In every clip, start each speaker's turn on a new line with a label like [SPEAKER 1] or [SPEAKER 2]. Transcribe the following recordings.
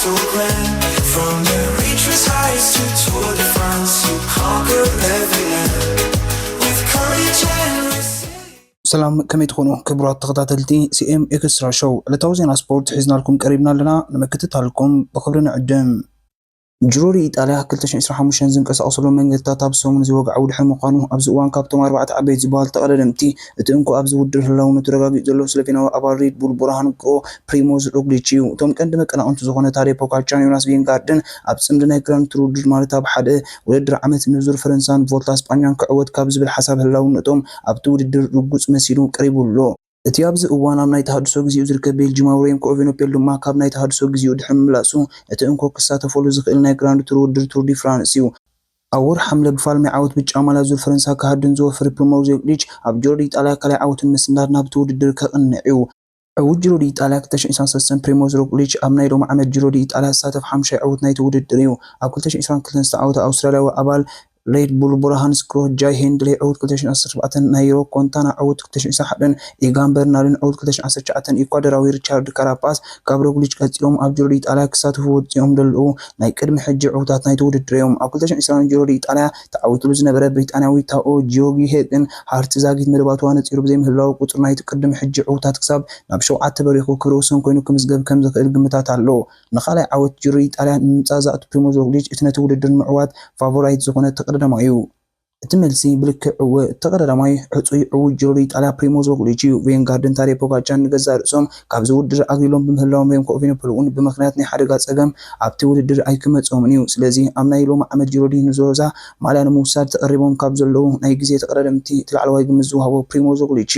[SPEAKER 1] so grand. From the reaches heights to Tour de France, you conquer every land with courage and resilience.
[SPEAKER 2] سلام كمي تكونوا كبرات تغطاتلتي سي ام اكسترا شو لتوزينا سبورت حزنا لكم قريبنا لنا لما كنت لكم بخبرنا قدام جروري إيطاليا كلتاشن إسرا حموشان زنقس أصلو من قلتا تابسومن زوغ عود حلم قانو أبزوان كابتوم 4 عبيد زبال تقررمتي اتنكو أبزو ودر هلاو نترغاقي زلو سلفينا أبال ريد بول براهان كرو بريموز روغليتشيو توم كندمك أنا أنتو زغونة تاري بوكاتشان يوناس فينغاردن أبسمدنا جران ترودر مالتا بحد ولدر عمت نزور فرنسان فولتا اسبانيان كعود كابز بالحساب هلاو نتوم أبتو ودر روغوز مسيرو قريبو اللو اتيابز اوانا ناي تحدثو غزيو زركب بيلجيماوريم كوفينو بيلدما كاب ناي تحدثو غزيو دحم ملاسو اتنكو كساتفولو زخيل ناي جراند ترودر تور دي فرانسيو اور حمله بفالمي عاوت بجامالا زور فرنسا كهدن زو فري بروموزيو ليج اب جوردي طالع كلا عاوت مسندار نابتو ودر كقنعيو عود جرودي طالع كتش انسان سسن بريموز روغليتش امناي دوم عمد جرودي طالع ساتف حمشه عاوت ناي توددريو اب كلتش انسان كلنس عاوت استراليا وابال ريد بول براهان سكرو جاي هندلي عود كلتش 14 نايرو كونتانا عود كلتش حدن إيغان برنالين عود كلتش 19 إيكوادوراوي ريتشارد كاراباس كابروغليتش كاتيلوم اب جوري طالع كساتفو وصيوم دلو ناي قدم حج عودات ناي توددريوم اب كلتش انسان جوري طالع تعاوتلو زنبره بريطانياوي تاو جيوغي هيدن هارت زاغيت مدباتو نصيرو بزي مهلاو قطر ناي تقدم حج عودات كساب ناب 7 بريخو كروسن كوينو كمزغب كم زخيل ግምታት አሎ نخاله عود جوري طالع مصازات بريموز روغليتش اتنته وددر معوات فافورايت زخونه تقدمايو تملسي بلك تقدماي حصي عود جوري طالع بريموز روغليتش فينغاردن تاري بوغاچان ገዛርሶም ካብ ዝውድር አግሊሎም በምህላዎም ወይም ኮቪን ፕሉን በመክንያት ናይ ሓደጋ ጸገም ኣብቲ ውድድር ኣይክመጾምን እዩ ስለዚ ኣብ ናይ ሎም ዓመት ጅሮዲ ንዞዛ ማልያን ሙሳድ ተቀሪቦም ካብ ዘለው ናይ ግዜ ተቀረደምቲ ትላዕለዋይ ግምት ዝውሃቦ بريموز روغليتش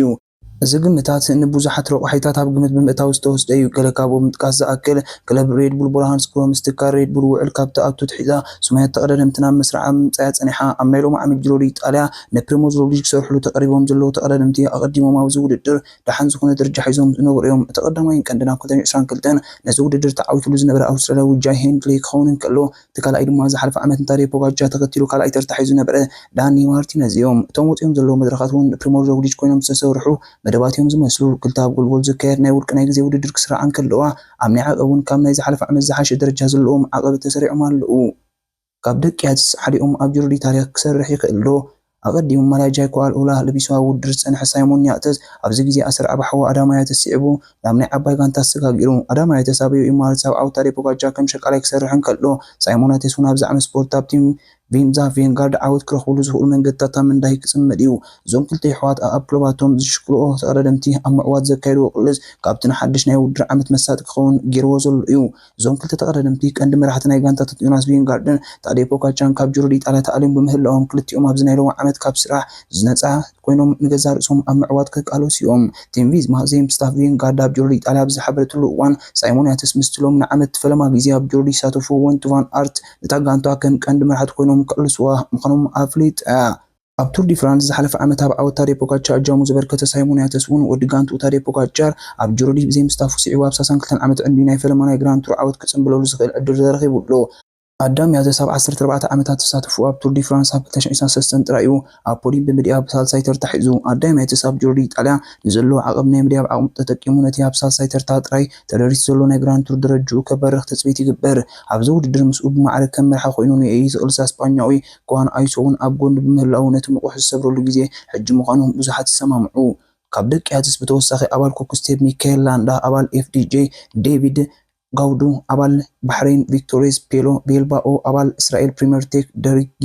[SPEAKER 2] زغمتات نبوزحت رقحيتات اب قمت بمئتاو استوسديو كلكابو متقاس زاكل كلب ريد بول براهان سكرو مستكار ريد بول وعل كابتا ابتو تحيزا سميت تقدمتنا مسرع مصايا صنيحه امنايلو عامل جرودي طاليا نبريموز روغليتش سرحلو تقريبهم زلو تقدمتي اقدمو ما وزوددر دحن زخونه درجه حيزوم نوريوم تقدماين كندنا كنتن 22 نزوددر تعاوتلو زنبر اوستراليا وجاي هندلي خونن كلو تكالاي دما زحلف عمت تاري بوغاجا تقتلو كالاي ترتحيزو نبر داني مارتينيز يوم توموتيوم زلو مدرخاتون بريموز روغليتش كوينم تسورحو مدباتهم زمسلو كلتا بولبول زكير ناي ورق ناي غزي وددر كسرعان كلوا امني عقبون كام ناي زحلف عمل زحاش درجه زلوم عقب تسريعهم አለው ካብ ደቂያት ሓዲኦም ኣብ ጅሮዲ ታሪክ ክሰርሕ ይኽእሎ ኣቀዲሙ ማላጃይ ኳል ኡላ ለቢሷ ውድር ጸንሐ ሳይሞን ያተስ ኣብዚ ግዜ ኣስር ኣባሕዋ ኣዳማያት ሲዕቡ ናብ ናይ ዓባይ ጋንታ ሰጋጊሩ ኣዳማያት ሳቢዩ ኢማል ሳብ ኣውታሪ ፖጋጃ ከም ሸቃላይ ክሰርሕን ከሎ ሳይሞናት ሱና ኣብ ዛዕም ስፖርት ኣብ ቲም ቪንዛ ቪንጋርድ ዓወት ክረኽብሉ ዝኽእሉ መንገድታት ምንዳይ ክጽመድ እዩ ዞም ክልተ ይሕዋት ኣብ ክለባቶም ዝሽክልኦ ተቀረደምቲ ኣብ ምዕዋት ዘካይዱ ቅልስ ካብትን ሓድሽ ናይ ውድር ዓመት መሳጥ ክኸውን ጌርዎ ዘሎ እዩ ዞም ክልተ ተቀረደምቲ ቀንዲ መራሕቲ ናይ ጋንታታት ዮናስ ቪንጋርድን ታዴ ፖጋቻን ካብ ጅሮዲ ጣልያ ተኣሊም በምህላዎም ክልቲኦም ኣብ ዝናይለው ዓመት ካብ ስራሕ ዝነጻ ኮይኖም ንገዛርእሶም ኣብ ምዕዋት ከቃሎሲኦም ቲም ቪዝ ማህዜም ስታፍ ቪንጋርድ ኣብ ጅሮዲ ጣልያ ብዝሓበረትሉ እዋን ሳይሞን ያተስ ምስትሎም ንዓመት ፈለማ ግዜ ኣብ ጅሮዲ ሳተፉ ወንቱቫን አርት ንታጋንቷ ከም ቀንዲ መራሕቲ ኮይኖም كلسوا مخنوم أفليت ኣብ ቱር ዲ ፍራንስ ዝሓለፈ ዓመት ኣብ ዓወት ታሪክ ፖጋቻር ኣጃሙ ዘበርከተ ሳይሞን ያተስውን ወድጋንቱ ታሪክ ፖጋቻር ኣብ ጅሮዲ ብዘይ ምስታፉ ሲዕዋ ኣብ 32 ዓመት ዕድሜ ናይ ፈለማ ናይ ግራንድ ቱር ዓወት ክጽምብለሉ ዝኽእል ዕድል ዘረኺቡሎ ኣዳም ያዘሳብ 14 ዓመታት ተሳትፉ ኣብ ቱር ዲ ፍራንስ ኣብ 2023 ጥራዩ ኣብ ፖዲም ብምድያብ ሳልሳይ ተርታ ሒዙ ኣዳም ያዘሳብ ጅሮዲ ጣልያ ንዘሎ ዓቐብ ናይ ምድያብ ዓቕሙ ተጠቂሙ ነቲ ኣብ ሳልሳይ ተርታ ጥራይ ተደሪስ ዘሎ ናይ ግራንድ ቱር ደረጃኡ ከበርኽ ተጽቢት ይግበር ኣብዚ ውድድር ምስኡ ብማዕረግ ከም መርሓ ኮይኑ ንኤይ ዝቕልሳ እስፓኛዊ ኳን ኣይሶውን ኣብ ጎኑ ብምህላው ነቲ ምቑሕ ዝሰብረሉ ግዜ ሕጂ ምዃኑ ብዙሓት ይሰማምዑ ካብ ደቂያትስ ብተወሳኺ ኣባል ኮክስቴብ ሚካኤል ላንዳ ኣባል ኤፍዲጄ ዴቪድ ጋውዱ አባል ባህሬን ቪክቶሪያስ ፔሎ ቤልባኦ አባል እስራኤል ፕሪሚየር ቴክ ደርጊ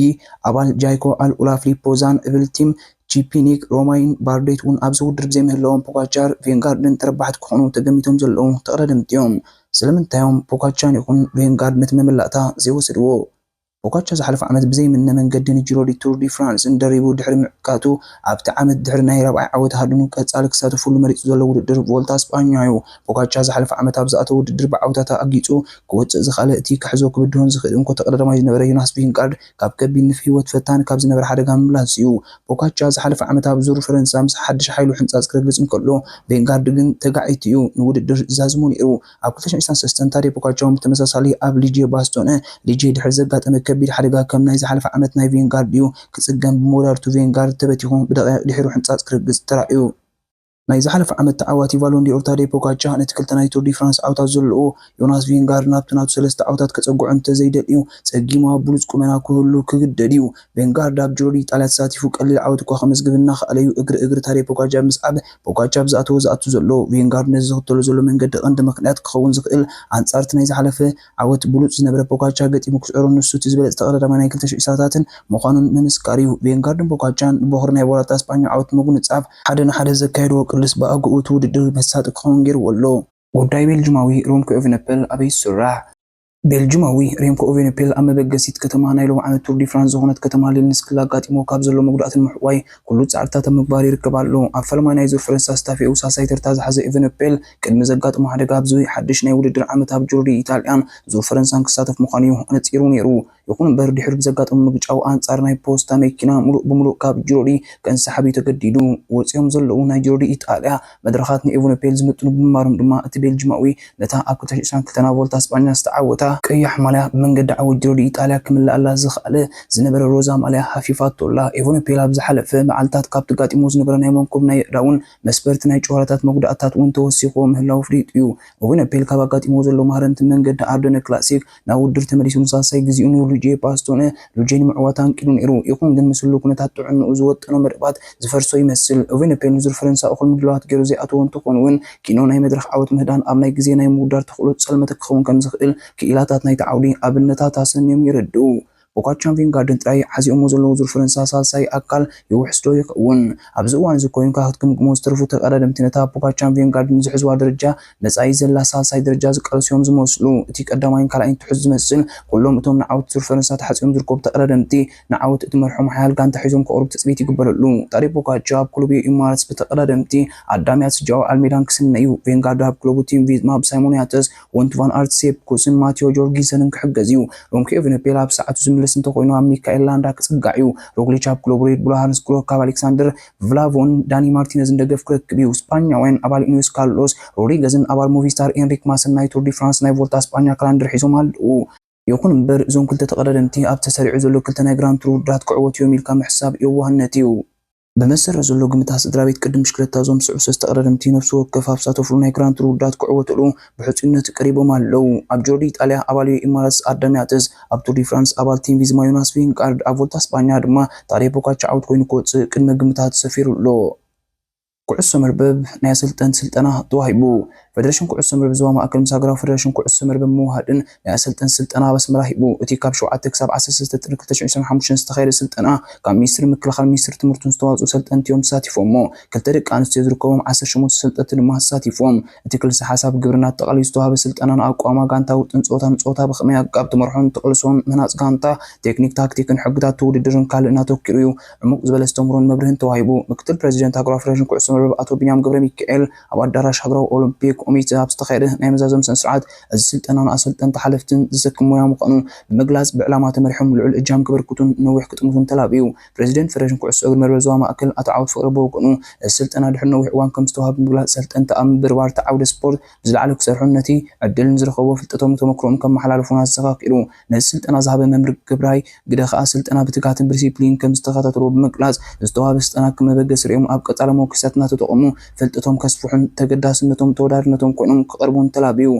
[SPEAKER 2] አባል ጃይኮ አልኡላ ፊሊፖዛን እብልቲም ጂፒኒክ ሮማይን ባርዴቱን ኣብ ዝውድር ብዘይ ምህላዎም ፖጋቻር ቬንጋርድን ተረባሕቲ ክኾኑ ተገሚቶም ዘለዉ ተቀዳድምቲዮም ስለምንታዮም ፖጋቻን ይኹን ቬንጋርድ ነቲ መመላእታ ዘይወሰድዎ ፖጋቻ ዝሓለፈ ዓመት ብዘይ ምነ መንገድን ጅሮዲ ቱር ዲ ፍራንስ እንደሪቡ ድሕሪ ምዕቃቱ ኣብቲ ዓመት ድሕሪ ናይ ረብዓይ ዓወት ሃድኑ ቀጻሊ ክሳተፈሉ መሪጹ ዘሎ ውድድር ቮልታ እስፓኛ እዩ ፖጋቻ ዝሓለፈ ዓመት ኣብ ዝኣተወ ውድድር ብዓወታት ኣጊጹ ክወፅእ ዝኽኣለ እቲ ክሕዞ ክብድሆን ዝኽእል እንኮ ተቀዳዳማይ ዝነበረ ዮናስ ቪንጋርድ ካብ ከቢድ ንፍሂወት ፈታኒ ካብ ዝነበረ ሓደጋ ምምላስ እዩ ፖጋቻ ዝሓለፈ ዓመት ኣብ ዙር ፈረንሳ ምስ ሓድሽ ሓይሉ ሕንጻጽ ክረግጽ እንከሎ ቬንጋርድ ግን ተጋዒት እዩ ንውድድር ዛዝሙ ነይሩ ኣብ 2023 ታሪክ ፖጋቻ ተመሳሳሊ ኣብ ሊጄ ባስቶነ ሊጄ ድሕሪ ዘጋጠመ ከቢድ ሓደጋ ከም ናይ ዝሓለፈ ዓመት ናይ ቬንጋርድ እዩ ክጽገም ብሞዳርቱ ቬንጋርድ ተበቲኹ ብደቂቕ ድሕሪ ሕንጻጽ ክረግጽ ተራእዩ ናይ ዝሓለፈ ዓመት ተዓዋቲ ቫሎንዲኦር ታዴ ፖጋቻ ነቲ ክልተ ናይ ቱር ዲ ፍራንስ ዓወታት ዘለዎ ዮናስ ቪንጋርድ ናብቲ ናቱ ሰለስተ ዓወታት ከፀጉዖ እንተዘይደልዩ ፀጊሙ ኣብ ብሉፅ ቁመና ክህሉ ክግደድ እዩ። ቬንጋርድ ኣብ ጁሮ ኢጣልያ ተሳቲፉ ቀሊል ዓወት እኳ ከመስግብ እናኽኣለ እዩ እግሪ ታዴ ፖጋቻ ምስዓብ ፖጋቻ ብዝኣተዎ ዝኣቱ ዘሎ ቬንጋርድ ነዚ ዝኽተሎ ዘሎ መንገዲ ቀንዲ ምክንያት ክኸውን ዝኽእል ኣንጻር እቲ ናይ ዝሓለፈ ዓወት ብሉፅ ዝነበረ ፖጋቻ ገጢሙ ክስዕሮ ንሱ እቲ ዝበለፀ ተቐዳዳማይ ናይ 2020ታትን ምዃኑን ምምስካር እዩ። ቬንጋርድን ፖጋቻን ብበኩሪ ናይ ቮልታ እስፓኛ ዓወት ምጉንፃፍ ሓደ ንሓደ ዘካየድዎ ቅልስ ብኣግኡ እቲ ውድድር መሳጢ ክኸውን ገይርዎ ኣሎ። ጉዳይ ቤልጅማዊ ሮምኮ ኤቨነፐል ኣበይ ይስራሕ? ቤልጅማዊ ሬምኮ ኤቨነፐል ኣብ መበገሲት ከተማ ናይ ሎሚ ዓመት ቱር ዲ ፍራንስ ዝኾነት ከተማ ሊንስ ክላጋጢሞ ካብ ዘሎ መጉዳእትን ምሕዋይ ኩሉ ፃዕርታት ኣብ ምግባር ይርከብ ኣሎ። ኣብ ፈለማይ ናይ ዙር ፈረንሳ ስታፊኡ ሳሳይ ተርታ ዝሓዘ ኤቨነፐል ቅድሚ ዘጋጥሞ ሓደጋ ብዝብል ሓድሽ ናይ ውድድር ዓመት ኣብ ጁሮ ኢጣልያን ዙር ፈረንሳን ክሳተፍ ምዃኑ እዩ ኣነፂሩ ነይሩ። ይኹን እምበር ድሕሪ ብዘጋጠሙ ምግጫው ኣንጻር ናይ ፖስታ መኪና ሙሉእ ብምሉእ ካብ ጁሮ ከንሰሓብ ተገዲዱ። ወፂኦም ዘለዉ ናይ ጁሮ ኢጣልያ መድረኻት ንኤቨነፐል ዝምጥኑ ብምንባሮም ድማ እቲ ቤልጅማዊ ነታ ኣብ 2022 ቮልታ እስፓኛ ዝተዓወታ ቀያሕ ማልያ ብመንገዲ ዓወት ጁሮ ኢጣልያ ክምላኣላ ዝኽኣለ ዝነበረ ሮዛ ማልያ ሃፊፋቶላ። ኤቨነፐል ኣብ ዝሓለፈ መዓልታት ካብ ተጋጢሞ ዝነበረ ናይ መንኩብ ናይ ኣእዳውን መስበርቲ ናይ ጨዋታታት መጉዳእታት እውን ተወሲኾ ምህላው ፍሊጡ እዩ። ኤቨነፐል ካብ ኣጋጢሞ ዘሎ ማህረንቲ መንገዲ ኣርደነ ክላሲክ ናብ ውድድር ተመሊሱ ምሳሳይ ግዚኡ ሉጄ ፓስቶነ ሉጄን ምዕዋታ አንቂሉ ነይሩ። ይኹን ግን ምስሉ ኩነታት ጥዕንኡ ዝወጠኖ መደባት ዝፈርሶ ይመስል። ኤቨነፐል ንዙር ፈረንሳ እኹል ምድለዋት ገይሩ ዘይኣተዎ እንትኾን እውን ኪኖ ናይ መድረኽ ዓወት ምህዳን ኣብ ናይ ግዜ ናይ ምውዳር ተኽእሎ ፀልመተ ክኸውን ከም ዝኽእል ክኢላታት ናይቲ ዓውዲ ኣብነታት ኣሰንዮም ይረድኡ። ፖጋቻን ቪንጋርድን ጥራይ ሓዚኦሞ ዘለዉ ዙር ፈረንሳ ሳልሳይ ኣካል ይውሕስዶ ይኸውን። ኣብዚ እዋን እዚ ኮይንካ ክትግምግሞ ዝተረፉ ተቐዳደምቲ ነታ ፖጋቻን ቪንጋርድን ዝሕዝዋ ደረጃ ነፃይ ዘላ ሳልሳይ ደረጃ ዝቃለስዮም ዝመስሉ እቲ ቀዳማይን ካልኣይን ትሑዝ ዝመስል ኩሎም እቶም ንዓወት ዙር ፈረንሳ ተሓፂኦም ዝርከቡ ተቐዳደምቲ ንዓወት እቲ መርሖም ሓያል ጋንታ ሒዞም ክቐርቡ ትፅቢት ይግበረሉ። ታዴ ፖጋቻ ኣብ ክለቡ ኢማራትስ ብተቐዳደምቲ ኣዳምያት ስጃው ኣልሜዳን ክስነ እዩ። ቬንጋርድ ኣብ ክለቡ ቲም ቪዝማ ብሳይሞን ያተስ ወንት ቫን ኣርት ሴፕኩስን ማቴዎ ጆርጊንሰንን ክሕገዝ እዩ። ሮምኮ ኤቨነፐል ኣብ ሰዓቱ ዝምለስ እንተኮይኑ ኣብ ሚካኤል ላንዳ ክፅጋዕ እዩ። ሮግሊች ኣብ ክለቡ ሬድ ቡል ሃርንስክሮክ ካብ ኣሌክሳንደር ቭላቮን ዳኒ ማርቲነዝን ደገፍ ክረክብ እዩ። ስፓኛውያን ኣባል ኢኒዮስ ካርሎስ ሮድሪገዝን ኣባል ሙቪስታር ኤንሪክ ማስን ናይ ቱር ዲ ፍራንስ ናይ ቮልታ እስፓኛ ካላንደር ሒዞም ኣለዉ። ይኹን እምበር እዞም ክልተ ተቐዳደምቲ ኣብ ተሰሪዑ ዘሎ ክልተ ናይ ግራንድ ቱር ውድድራት ክዕወቱ እዮም ኢልካ ምሕሳብ የዋህነት እዩ። በመሰረት ዘሎ ግምታት ስድራቤት ቅድም ሽክለታ ዞም ስዑ ተቐዳደምቲ ነፍሲ ወከፍ ኣብ ሳተፍሉ ናይ ግራንድ ቱር ውድድራት ክዕወትሉ ብሕፁነት ቀሪቦም ኣለዉ። ኣብ ጁሮ ኢጣልያ ኣባል ኢማራትስ ኣዳምያትስ፣ ኣብ ቱር ዲ ፍራንስ ኣባል ቲም ቪዝማ ዮናስ ቪንጋርድ፣ ኣብ ቮልታ እስፓኛ ድማ ታዴ ፖጋቻ ዓወት ኮይኑ ክወፅእ ቅድመ ግምታት ሰፊሩሎ። ኩዕሶ መርበብ ናይ ኣሰልጠንቲ ስልጠና ተዋሂቡ። ፌደሬሽን ኩዕሶ መርበብ ዞባ ማእከል ምስ ሃገራዊ ፌደሬሽን ኩዕሶ መርበብ ምውሃድን ናይ ኣሰልጠንቲ ስልጠና በስመራ ሂቡ። እቲ ካብ 7 ክሳብ 13 ጥሪ 2025 ዝተኻየደ ስልጠና ካብ ሚኒስትሪ ምክልኻል ሚኒስትሪ ትምህርትን ዝተዋፅኡ ሰልጠንቲ እዮም ተሳቲፎሞ። ክልተ ደቂ ኣንስትዮ ዝርከቦም 18 ሰልጠንቲ ድማ ተሳቲፎም። እቲ ክልሲ ሓሳብ ግብርና ተጠቕሊሉ ዝተዋሃበ ስልጠናን ኣቋማ ጋንታ ውጥን ፆታን ፆታ ብኸመይ ኣቃብ ትመርሖን ተቕልሶን ምህናፅ ጋንታ ቴክኒክ ታክቲክን ሕግታት ውድድርን ካልእን ኣተኪሩ እዩ። ዕሙቕ ዝበለ ዝተምህሮን መብርህን ተዋሂቡ። ምክትል ፕሬዚደንት ሃገራዊ ፌደሬሽን ኩዕሶ መርበብ ኣቶ ቢንያም ገብረ ሚካኤል ኣብ ኣዳራሽ ሃገራዊ ኦሎምፒክ ኮሚቴ ኣብ ዝተኻየደ ናይ መዛዘም ስነ ስርዓት እዚ ስልጠና ንኣሰልጠንቲ ሓለፍትን ዝሰክም ሞያ ምዃኑ ብምግላፅ ብዕላማ ተመሪሖም ልዑል እጃም ክበርክቱን ነዊሕ ክጥምቱን ተላብዩ። ፕሬዚደንት ፌደሬሽን ኩዕሶ እግሪ መርበብ ዞባ ማእከል ኣቶ ዓወት ፍቅሪ በወገኑ እዚ ስልጠና ድሕሪ ነዊሕ እዋን ከም ዝተዋሃበ ብምግላፅ ሰልጠንቲ ኣብ ምብርባር ዓውደ ስፖርት ብዝለዓለ ክሰርሑን ነቲ ዕድልን ዝረኸቦ ፍልጠቶም ተመክሮኦም ከመሓላልፉን ኣዘኻኺሩ። ነዚ ስልጠና ዝሃበ መምር ግብራይ ግደ ከዓ ስልጠና ብትጋትን ብዲሲፕሊን ከም ዝተኸታተሎ ብምግላፅ ዝተዋሃበ ስልጠና ክመበገስ ሪኦም ኣብ ቀጻሊ ሞክሳት እናተጠቐሙ ፍልጠቶም ከስፍሑን ተገዳስነቶም ተወዳድነቶም ኮይኖም ክቐርቡን ተላብዩ።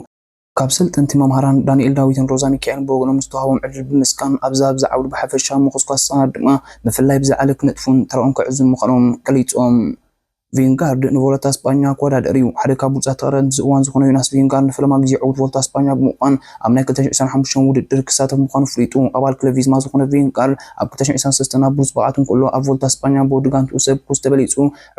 [SPEAKER 2] ካብ ሰልጠንቲ መምሃራን ዳንኤል ዳዊትን ሮዛ ሚካኤልን በወገኖም ዝተዋሃቦም ዕድል ብምስካን ኣብዛ ዓውዲ ብሓፈሻ ምኹስኳስ ሰናድ ድማ ብፍላይ ብዝለዓለ ክነጥፉን ተረኦም ክዕዙን ምዃኖም ገሊፆም። ቪንጋርድ ንቮልታ እስፓኛ ከወዳደር እዩ። ሓደ ካብ ብሉፃት ተቐዳደምቲ እዋን ዝኾነ ዮናስ ቪንጋርድ ንፈለማ ግዜ ዕውት ቮልታ እስፓኛ ብምዃን ኣብ ናይ 2025 ውድድር ክሳተፍ ምዃኑ ፍሊጡ። ኣባል ክለብ ቪዝማ ዝኾነ ቪንጋርድ ኣብ 2023 ናብ ብሉፅ ብቕዓቱ እንከሎ ኣብ ቮልታ እስፓኛ ብወዲ ጋንትኡ ሰብኩስ ተበሊፁ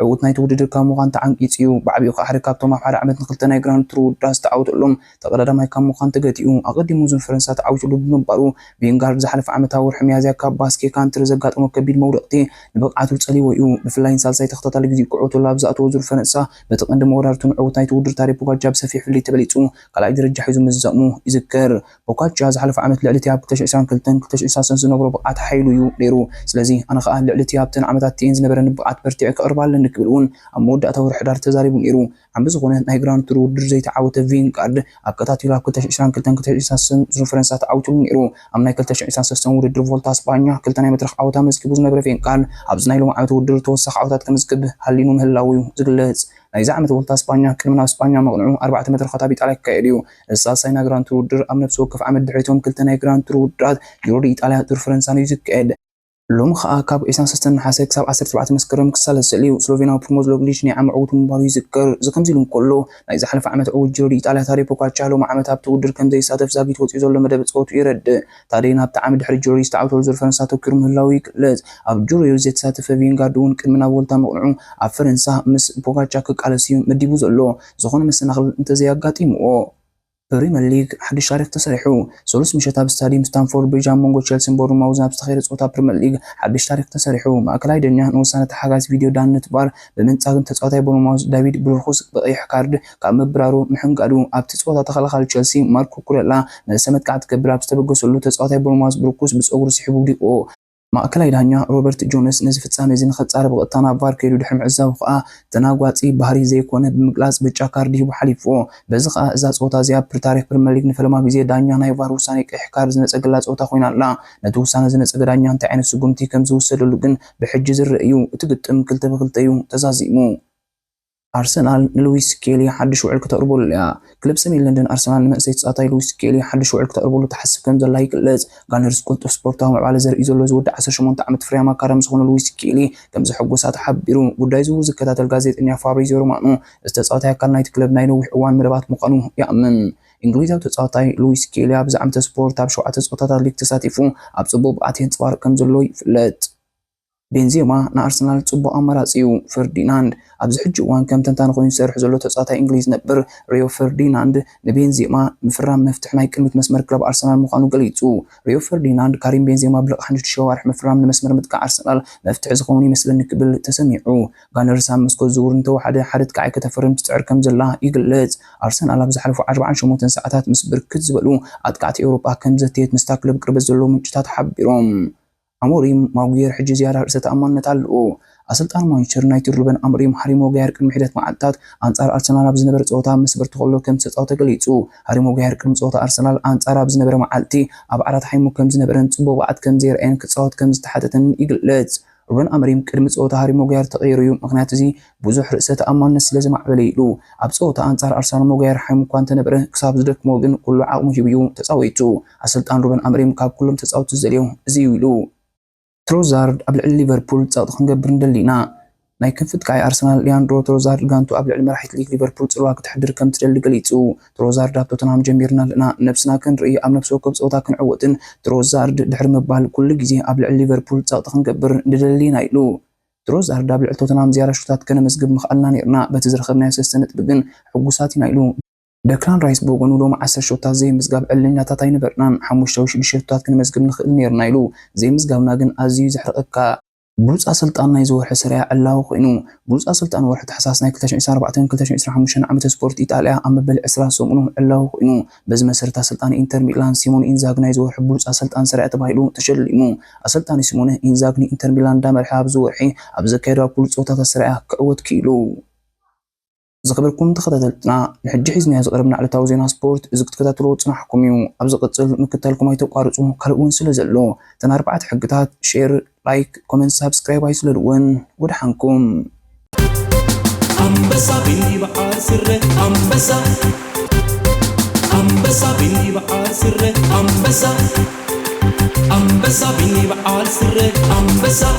[SPEAKER 2] ዕውት ናይቲ ውድድር ካብ ምዃን ተዓንቂፅ እዩ። ብዓብኡ ከዓ ሓደ ካብቶም ኣብ ሓደ ዓመት ንክልተ ናይ ግራንድ ቱር ውድድራት ዝተዓወተሎም ተቐዳዳማይ ካብ ምዃን ተገቲኡ። ኣቐዲሙ ዙር ፈረንሳ ተዓዊቱሉ ብምንባሩ ቪንጋርድ ዝሓለፈ ዓመታዊ ወርሒ ሚያዝያ ካብ ባስኬ ካንትሪ ዘጋጠሞ ከቢድ መውደቕቲ ንብቕዓቱ ፀሊዎ እዩ። ብፍላይ ሳልሳይ ተኸታታሊ ግዜ ክዕወቱ ኣብ ዝኣተዎ ዙር ፈረንሳ በቲ ቀንዲ መወዳድርቱን ዕውት ናይቲ ውድድር ታዴ ፖጋቻ ብሰፊሕ ፍልይ ተበሊፁ ካልኣይ ደረጃ ሒዙ ምዛሙ ይዝከር። ፖጋቻ ዝሓለፈ ዓመት ልዕሊ እቲ ኣብ 2022-2023 ዝነበሮ ብቕዓት ሓይሉ እዩ ነይሩ። ስለዚ ኣነ ከዓ ልዕሊ እቲ ኣብተን ዓመታት ትኤን ዝነበረኒ ብቕዓት በርቲዐ ክቕርብ ኣለኒ ክብል እውን ኣብ መወዳእታ ወርሒ ሕዳር ተዛሪቡ ነይሩ። ዓንቢ ዝኾነ ናይ ግራንድ ቱር ውድድር ዘይተዓወተ ቪንጋርድ ኣከታቲሉ ኣብ 2022-2023 ዙር ፈረንሳ ተዓዊቱሉ ነይሩ። ኣብ ናይ 2023 ውድድር ቮልታ እስፓኛ ክልተ ናይ መድረኽ ዓወታ መዝጊቡ ዝነበረ ቪንጋርድ ኣብዚ ናይ ሎሚ ዓመት ውድድር ተወሳኺ ዓወታት ከምዝግብ ሃሊኑ ምህላው እዩ ዝግለጽ። نايز عمت ولتا اسبانيا كلمنا اسبانيا مقنعو 4 متر خطاب ايطاليا كايديو الساساينا جراند تور ودر ام نفسو كف عمد دحيتهم كلتنا جراند تور ودرات يوري ايطاليا تور فرنسا يزكاد لوم خا كاب إسان سستن حاسك سبعة 17 مسكرم كسال السليو سلوفينا وبرموز لوغليش نعم عود مباري يذكر زكم زيلون كله نايز حلف عمت عود جوري إيطاليا تاري بوكا تشالو مع عمت هابتو ودر كم زي ساتف زاقيت وط يزول لما دبت صوت يرد تارينا هابتعمد حري جوري استعوتو لزر فرنسا توكرم هلاويك لز أب جوري يزيت ساتف فينغاردون كلمنا ولتا مقنعو أب فرنسا مس بوكا تشاكك على سيوم مديبو زلو زخون مس نخل انت زياقاتي مو بريمير ليج حدش تاريخ تسريحو سولس مشتا بستاديوم ستانفورد بريدج مونغو تشيلسي بورنموث بتخير صوتا بريمير ليج حدش تاريخ تسريحو ماكلاي دنيا نوسانه حاجات فيديو دانت بار بمنصاغم تصوتاي بورنموث دافيد بلورخوس بقيح كارد كمبرارو محنقادو ابت صوتا تخلخال تشيلسي ماركو كوريلا نسمت قاعد تكبر بستبغسلو تصوتاي بورنموث بروكوس بصغرو سيحبو ديقو ማእከላይ ዳኛ ሮበርት ጆንስ ነዚ ፍጻሜ እዚ ንኽፃረብ ብቕጥታና ቫር ከይዱ ድሕሪ ምዕዛቡ ከዓ ተናጓፂ ባህሪ ዘይኮነ ብምግላፅ ብጫ ካርድ ሂቡ ሓሊፉ በዚ ከዓ እዛ ፀወታ እዚኣ ብታሪክ ፕሪምየር ሊግ ንፈለማ ግዜ ዳኛ ናይ ቫር ውሳኔ ቀይሕ ካርድ ዝነፀገላ ፀወታ ኮይና ኣላ ነቲ ውሳነ ዝነፀገ ዳኛ እንታይ ዓይነት ስጉምቲ ከም ዝውሰደሉ ግን ብሕጂ ዝርአ እዩ እቲ ግጥም 2-2 እዩ ተዛዚሙ أرسنال لويس كيلي حدش وعلك تقربوا لها كلب سمي لندن أرسنال نمسي تساطاي لويس كيلي حدش وعلك تقربوا له تحسب كم ذا لايك لز غانرز كنت سبورتهم على زر إيزولوز ود 18 عمت فريما كرم سخون لويس كيلي كم زحقوا ساعة حبيرون ودا يزور زكاتات الجازيت إنيا فابريزيو رومانو استتصاطاي كان نايت كلب ناينو وحوان مربات مقانو يأمن إنجليزاو تساطاي لويس كيلي بزعمت سبورت تابشو عتسقطات ليك تساتيفو أبصبوب عتين صفار كم زلوي فلت بنزيما نا أرسنال تصبو أمراسيو فرديناند أبز حج وان كم تنتان خوين سرح زلو تساطاي إنجليز نبر ريو فرديناند نبنزيما مفرام مفتح ناي كلمة مسمر كلب أرسنال مقانو قليتو ريو فرديناند كريم بنزيما بلق حنجت شوارح مفرام مسمر متكا أرسنال مفتح زخوني مثل نكبل تسميعو غانر سام مسكو زور انتو حد كعي كتفرم تسعر كم زلا يقلت أرسنال أبز حلفو 24 ساعات مسبر كتزبلو أتقعت أوروبا كم زتيت مستقلب قرب زلو مجتات حبيروم أموريم ماوغير حج زيارة رئيسة أمان نتعلقو أسلطان مانشستر يونايتد روبن أموريم حريمو غير كلمة حدث معدات أنصار أرسنال أبز نبر صوتا مسبر تخلو كم ستة قليتو حريمو غير كلمة صوتا أرسنال أنصار أبز نبر معلتي أبعرات حيمو كم زنبر نصبو وعد كم زير أين كتصوت كم زتحدثن يقلت روبن أموريم كلمة صوتا حريمو غير تغيريو مغنيات زي بوزح رئيسة أمان نسلزم عبليلو أب صوتا أنصار أرسنال مو غير حيمو كوانت نبر كساب زدك موغن كل عقمو جبيو تساويتو أسلطان روبن أموريم كاب كلهم تساوت الزليو زيويلو تروزارد قبل ليفربول تصاوت خنقبر ندلينا ناي كنفت كاي أرسنال لياندرو تروزارد قانتو قبل مرحلة ليك ليفربول تصلوا كتحضر كم تدل قليتو تروزارد هاب توتنهام جميرنا لنا نفسنا كن رأي أم نفسو كب صوتا كن عوتن تروزارد دحر مبال كل جزي قبل ليفربول تصاوت خنقبر ندلينا يلو تروزارد قبل توتنهام زيارة شتات كان مسجب مخالنا نيرنا بتزر خبنا سنة بجن حقوساتنا يلو دكلان رايس بوغنو لو مع 10 شوطات زي مزغاب علنا تاتاي نبرنا حموشتوش شوطات كن مسغب نخل نيرنا يلو زي مزغابنا كن ازيو زحرقكا بلوص أسلطان يزور حسريع الله خينو بلوص أسلطان ورحت حساسنا 2024 عمت سبورت إيطاليا أما بالعسرة سومنو الله خينو بز مسرت أسلطان إنتر ميلان سيمون إنزاغنا يزور بلوص أسلطان سريع تبايلو تشلمو أسلطان سيمون إنزاغني إنتر ميلان دامر حاب زورحي أبز كيرا بلوص صوتات سريع كأوت كيلو زخبركم تخطيتنا نحج حزنا زقربنا على توزينا سبورت إذا تكتاتلو تصنحكم يوم أبز قتل مكتلكم يتوقارصوا كالون سلزلو تنا 4 حقتات شير لايك كومنت سبسكرايب هايسلون ودحنكم
[SPEAKER 3] أمبسا بني بعال سره أمبسا بني بعال سره أمبسا بني بعال سره أمبسا